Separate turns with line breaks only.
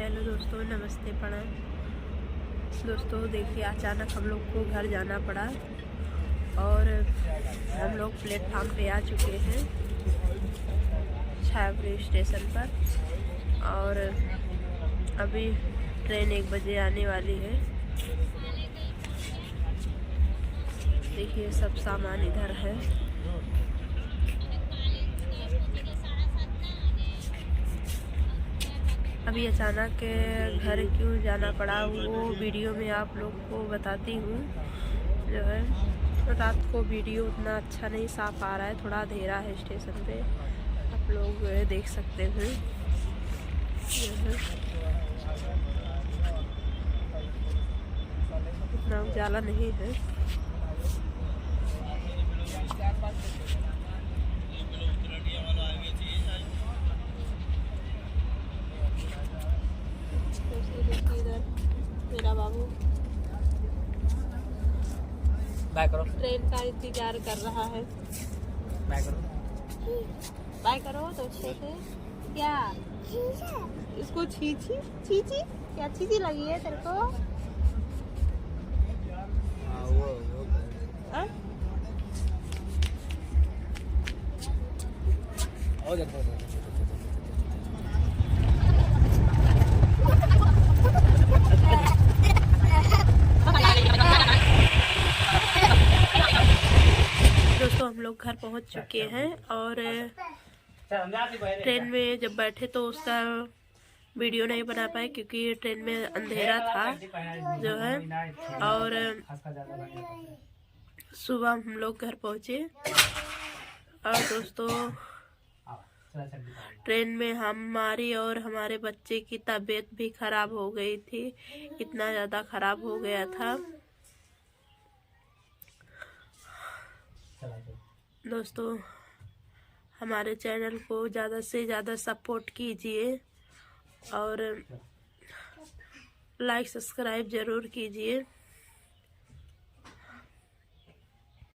Hello दोस्तों, नमस्ते, प्रणाम। दोस्तों देखिए, अचानक हम लोग को घर जाना पड़ा और हम लोग प्लेटफार्म पे आ चुके हैं छायापुरी स्टेशन पर। और अभी ट्रेन 1 बजे आने वाली है। देखिए सब सामान इधर है। अभी अचानक घर क्यों जाना पड़ा वो वीडियो में आप लोग को बताती हूँ। जो है रात को वीडियो उतना अच्छा नहीं साफ आ रहा है, थोड़ा अंधेरा है स्टेशन पे, आप लोग देख सकते हैं। इतना उजाला नहीं है। मेरा बाबू
बाय करो,
ट्रेन का इंतजार कर रहा है।
बाय करो,
बाय करो तो अच्छे से। क्या इसको छींची छींची क्या छींची लगी है तेरे को? हाँ? दोस्तों हम लोग घर पहुंच चुके हैं और ट्रेन में जब बैठे तो उसका वीडियो नहीं बना पाए क्योंकि ट्रेन में अंधेरा था जो है। और सुबह हम लोग घर पहुंचे और दोस्तों ट्रेन में हमारी और हमारे बच्चे की तबीयत भी खराब हो गई थी, इतना ज़्यादा खराब हो गया था। दोस्तों हमारे चैनल को ज़्यादा से ज़्यादा सपोर्ट कीजिए और लाइक सब्सक्राइब ज़रूर कीजिए।